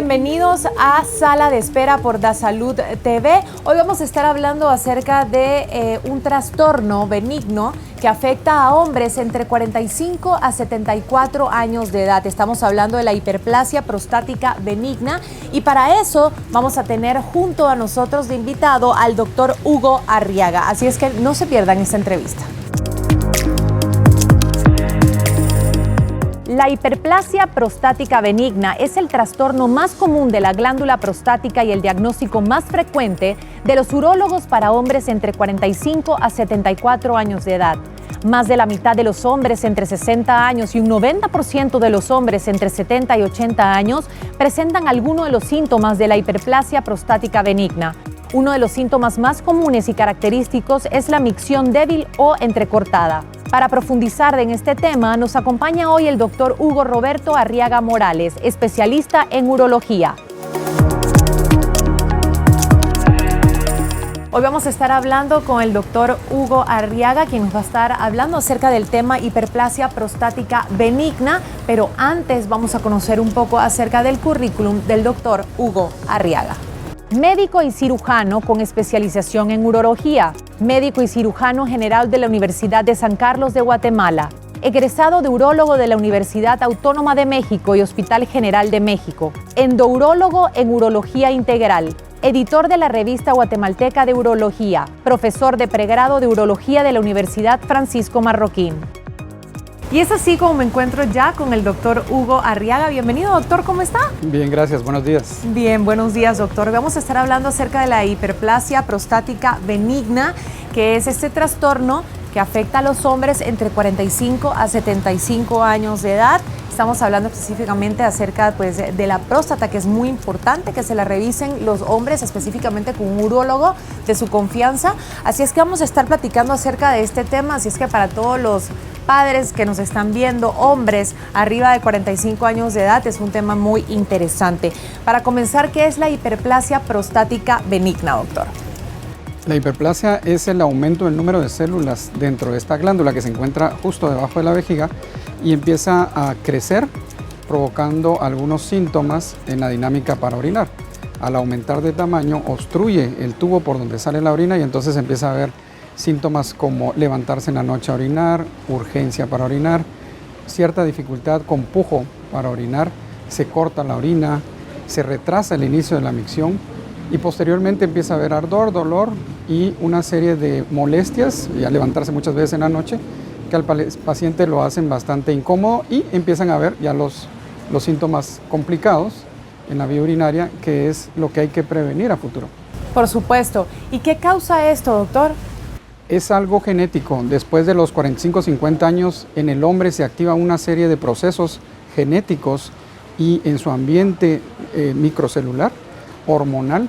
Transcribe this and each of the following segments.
bienvenidos a Sala de Espera por DaSalud TV. Hoy vamos a estar hablando acerca de un trastorno benigno que afecta a hombres entre 45 a 74 años de edad. Estamos hablando de la hiperplasia prostática benigna y para eso vamos a tener junto a nosotros de invitado al doctor Hugo Arriaga. Así es que no se pierdan esta entrevista. La hiperplasia prostática benigna es el trastorno más común de la glándula prostática y el diagnóstico más frecuente de los urólogos para hombres entre 45 a 74 años de edad. Más de la mitad de los hombres entre 60 años y un 90% de los hombres entre 70 y 80 años presentan alguno de los síntomas de la hiperplasia prostática benigna. Uno de los síntomas más comunes y característicos es la micción débil o entrecortada. Para profundizar en este tema, nos acompaña hoy el doctor Hugo Roberto Arriaga Morales, especialista en urología. Hoy vamos a estar hablando con el doctor Hugo Arriaga, quien nos va a estar hablando acerca del tema hiperplasia prostática benigna, pero antes vamos a conocer un poco acerca del currículum del doctor Hugo Arriaga. Médico y cirujano con especialización en urología, médico y cirujano general de la Universidad de San Carlos de Guatemala, egresado de urólogo de la Universidad Autónoma de México y Hospital General de México, endourólogo en urología integral, editor de la revista guatemalteca de urología, profesor de pregrado de urología de la Universidad Francisco Marroquín. Y es así como me encuentro ya con el doctor Hugo Arriaga. Bienvenido, doctor, ¿cómo está? Bien, gracias, buenos días. Bien, buenos días, doctor. Vamos a estar hablando acerca de la hiperplasia prostática benigna, que es este trastorno que afecta a los hombres entre 45 a 75 años de edad. Estamos hablando específicamente acerca de la próstata, que es muy importante que se la revisen los hombres, específicamente con un urólogo de su confianza. Así es que vamos a estar platicando acerca de este tema. Así es que para todos los padres que nos están viendo, hombres arriba de 45 años de edad, es un tema muy interesante. Para comenzar, ¿qué es la hiperplasia prostática benigna, doctor? La hiperplasia es el aumento del número de células dentro de esta glándula que se encuentra justo debajo de la vejiga y empieza a crecer, provocando algunos síntomas en la dinámica para orinar. Al aumentar de tamaño, obstruye el tubo por donde sale la orina y entonces empieza a haber síntomas como levantarse en la noche a orinar, urgencia para orinar, cierta dificultad con pujo para orinar, se corta la orina, se retrasa el inicio de la micción y posteriormente empieza a haber ardor, dolor y una serie de molestias, y al levantarse muchas veces en la noche, que al paciente lo hacen bastante incómodo y empiezan a ver ya los síntomas complicados en la vía urinaria, que es lo que hay que prevenir a futuro. Por supuesto. ¿Y qué causa esto, doctor? Es algo genético. Después de los 45-50 años, en el hombre se activa una serie de procesos genéticos y en su ambiente microcelular, hormonal,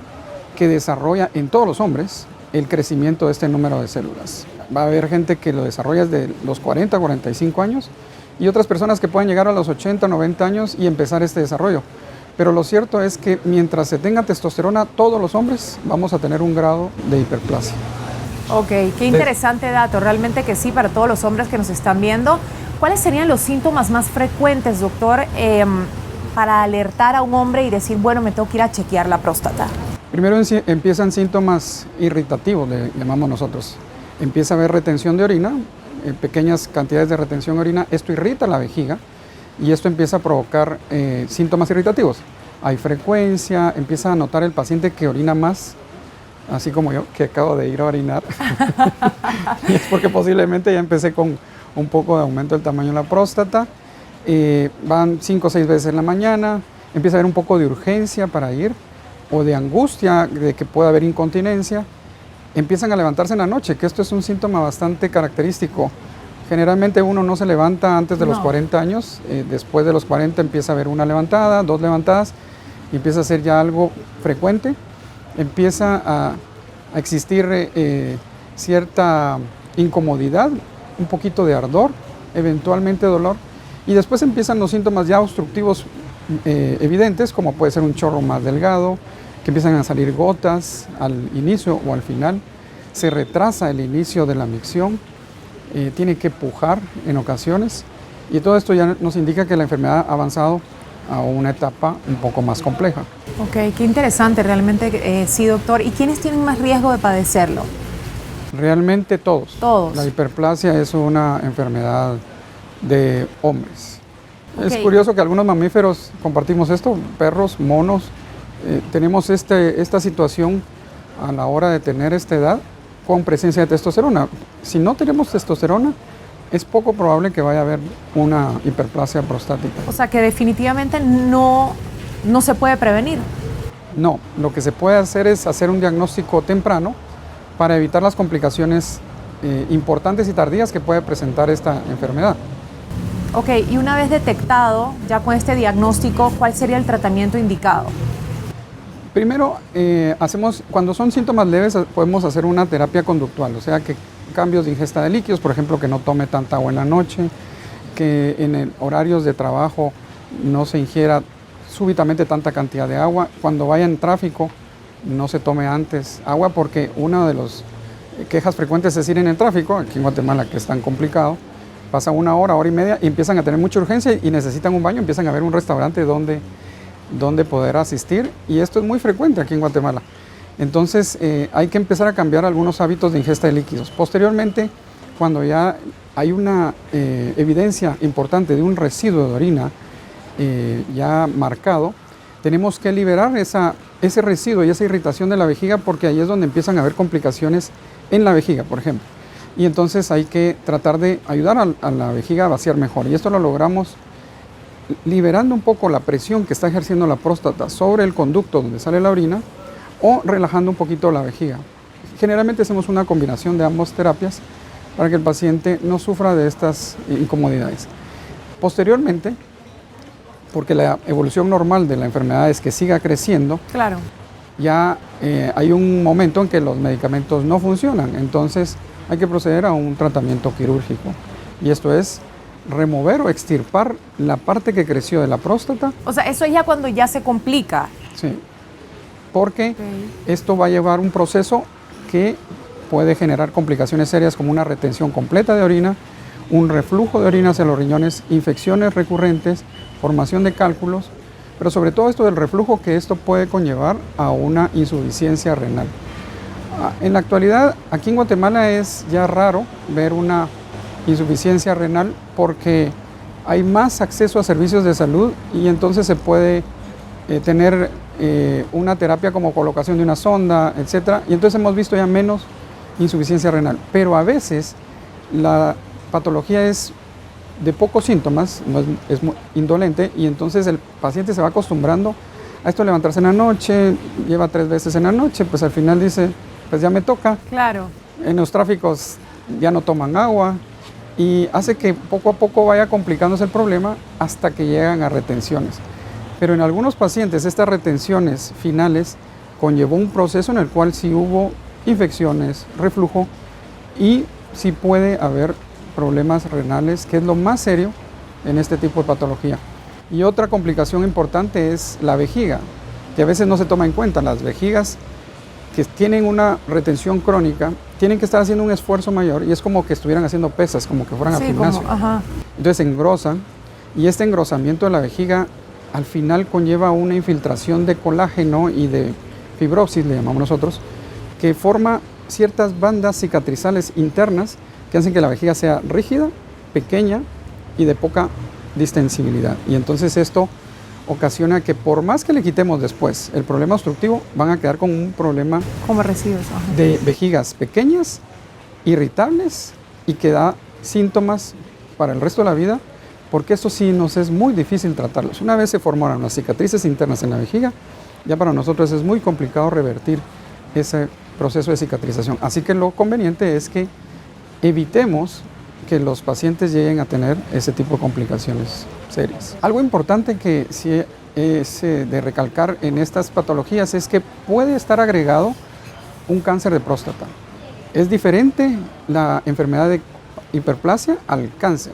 que desarrolla en todos los hombres el crecimiento de este número de células. Va a haber gente que lo desarrolla desde los 40 a 45 años y otras personas que pueden llegar a los 80 o 90 años y empezar este desarrollo. Pero lo cierto es que mientras se tenga testosterona, todos los hombres vamos a tener un grado de hiperplasia. Ok, qué interesante dato, realmente que sí, para todos los hombres que nos están viendo. ¿Cuáles serían los síntomas más frecuentes, doctor, para alertar a un hombre y decir, bueno, me tengo que ir a chequear la próstata? Primero empiezan síntomas irritativos, le llamamos nosotros. Empieza a haber retención de orina, pequeñas cantidades de retención de orina. Esto irrita la vejiga y esto empieza a provocar síntomas irritativos. Hay frecuencia, empieza a notar el paciente que orina más, así como yo, que acabo de ir a orinar. Y es porque posiblemente ya empecé con un poco de aumento del tamaño de la próstata. Van 5 o 6 veces en la mañana, empieza a haber un poco de urgencia para ir, o de angustia de que pueda haber incontinencia. Empiezan a levantarse en la noche, que esto es un síntoma bastante característico. Generalmente uno no se levanta antes de los 40 años, después de los 40 empieza a haber una levantada, 2 levantadas, y empieza a ser ya algo frecuente. Empieza a existir cierta incomodidad, un poquito de ardor, eventualmente dolor, y después empiezan los síntomas ya obstructivos evidentes, como puede ser un chorro más delgado, que empiezan a salir gotas al inicio o al final, se retrasa el inicio de la micción, tiene que pujar en ocasiones, y todo esto ya nos indica que la enfermedad ha avanzado a una etapa un poco más compleja. Ok, qué interesante realmente, sí, doctor. ¿Y quiénes tienen más riesgo de padecerlo? Realmente todos. Todos. La hiperplasia es una enfermedad de hombres. Ok. Es curioso que algunos mamíferos compartimos esto, perros, monos, tenemos esta situación a la hora de tener esta edad con presencia de testosterona. Si no tenemos testosterona, es poco probable que vaya a haber una hiperplasia prostática. O sea que definitivamente no se puede prevenir. No, lo que se puede hacer es hacer un diagnóstico temprano para evitar las complicaciones importantes y tardías que puede presentar esta enfermedad. Ok, y una vez detectado, ya con este diagnóstico, ¿cuál sería el tratamiento indicado? Primero, cuando son síntomas leves, podemos hacer una terapia conductual, o sea que cambios de ingesta de líquidos, por ejemplo, que no tome tanta agua en la noche, que en horarios de trabajo no se ingiera súbitamente tanta cantidad de agua, cuando vaya en tráfico no se tome antes agua, porque una de las quejas frecuentes es ir en el tráfico, aquí en Guatemala que es tan complicado, pasa una hora, hora y media y empiezan a tener mucha urgencia y necesitan un baño, empiezan a ver un restaurante donde poder asistir, y esto es muy frecuente aquí en Guatemala. Entonces hay que empezar a cambiar algunos hábitos de ingesta de líquidos. Posteriormente, cuando ya hay una evidencia importante de un residuo de orina ya marcado, tenemos que liberar ese residuo y esa irritación de la vejiga, porque ahí es donde empiezan a haber complicaciones en la vejiga, por ejemplo. Y entonces hay que tratar de ayudar a la vejiga a vaciar mejor, y esto lo logramos liberando un poco la presión que está ejerciendo la próstata sobre el conducto donde sale la orina, o relajando un poquito la vejiga. Generalmente hacemos una combinación de ambas terapias para que el paciente no sufra de estas incomodidades. Posteriormente, porque la evolución normal de la enfermedad es que siga creciendo, Claro. ya hay un momento en que los medicamentos no funcionan, entonces hay que proceder a un tratamiento quirúrgico, y esto es remover o extirpar la parte que creció de la próstata. O sea, eso es ya cuando ya se complica. Sí, porque esto va a llevar un proceso que puede generar complicaciones serias como una retención completa de orina, un reflujo de orina hacia los riñones, infecciones recurrentes, formación de cálculos, pero sobre todo esto del reflujo, que esto puede conllevar a una insuficiencia renal. En la actualidad, aquí en Guatemala es ya raro ver una insuficiencia renal porque hay más acceso a servicios de salud, y entonces se puede tener una terapia como colocación de una sonda, etc. Y entonces hemos visto ya menos insuficiencia renal. Pero a veces la patología es de pocos síntomas, es muy indolente, y entonces el paciente se va acostumbrando a esto, levantarse en la noche, lleva 3 veces en la noche, pues al final dice, pues ya me toca. Claro. En los tráficos ya no toman agua, y hace que poco a poco vaya complicándose el problema hasta que llegan a retenciones. Pero en algunos pacientes estas retenciones finales conllevó un proceso en el cual sí hubo infecciones, reflujo, y sí puede haber problemas renales, que es lo más serio en este tipo de patología. Y otra complicación importante es la vejiga, que a veces no se toma en cuenta. Las vejigas que tienen una retención crónica tienen que estar haciendo un esfuerzo mayor, y es como que estuvieran haciendo pesas, como que fueran al gimnasio. Entonces engrosan, y este engrosamiento de la vejiga al final conlleva una infiltración de colágeno y de fibrosis, le llamamos nosotros, que forma ciertas bandas cicatrizales internas que hacen que la vejiga sea rígida, pequeña y de poca distensibilidad. Y entonces esto ocasiona que, por más que le quitemos después el problema obstructivo, van a quedar con un problema Como residuos. de vejigas pequeñas, irritables, y que da síntomas para el resto de la vida, porque esto sí nos es muy difícil tratarlos. Una vez se formaron las cicatrices internas en la vejiga, ya para nosotros es muy complicado revertir ese proceso de cicatrización. Así que lo conveniente es que evitemos que los pacientes lleguen a tener ese tipo de complicaciones serias. Algo importante que sí es de recalcar en estas patologías es que puede estar agregado un cáncer de próstata. Es diferente la enfermedad de hiperplasia al cáncer.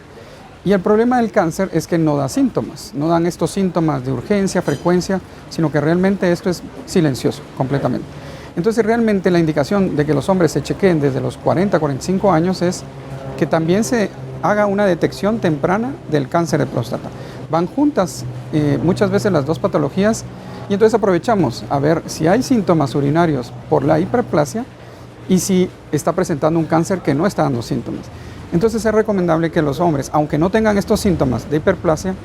Y el problema del cáncer es que no da síntomas, no dan estos síntomas de urgencia, frecuencia, sino que realmente esto es silencioso completamente. Entonces realmente la indicación de que los hombres se chequeen desde los 40, 45 años es que también se haga una detección temprana del cáncer de próstata. Van juntas muchas veces las dos patologías y entonces aprovechamos a ver si hay síntomas urinarios por la hiperplasia y si está presentando un cáncer que no está dando síntomas. Entonces es recomendable que los hombres, aunque no tengan estos síntomas de hiperplasia,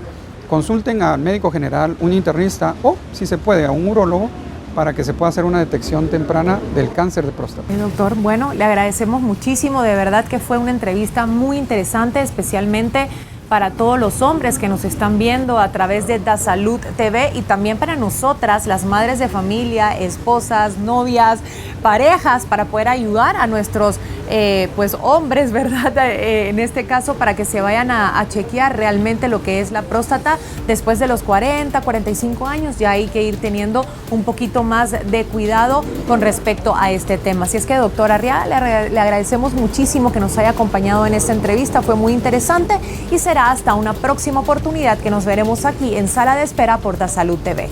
consulten al médico general, un internista o, si se puede, a un urólogo para que se pueda hacer una detección temprana del cáncer de próstata. Doctor, bueno, le agradecemos muchísimo, de verdad que fue una entrevista muy interesante, especialmente para todos los hombres que nos están viendo a través de DaSalud TV y también para nosotras, las madres de familia, esposas, novias, parejas, para poder ayudar a nuestros pues hombres, ¿verdad? En este caso, para que se vayan a chequear realmente lo que es la próstata después de los 40, 45 años. Ya hay que ir teniendo un poquito más de cuidado con respecto a este tema. Así es que, doctora Arriaga, le agradecemos muchísimo que nos haya acompañado en esta entrevista. Fue muy interesante y será hasta una próxima oportunidad que nos veremos aquí en Sala de Espera por DaSalud TV.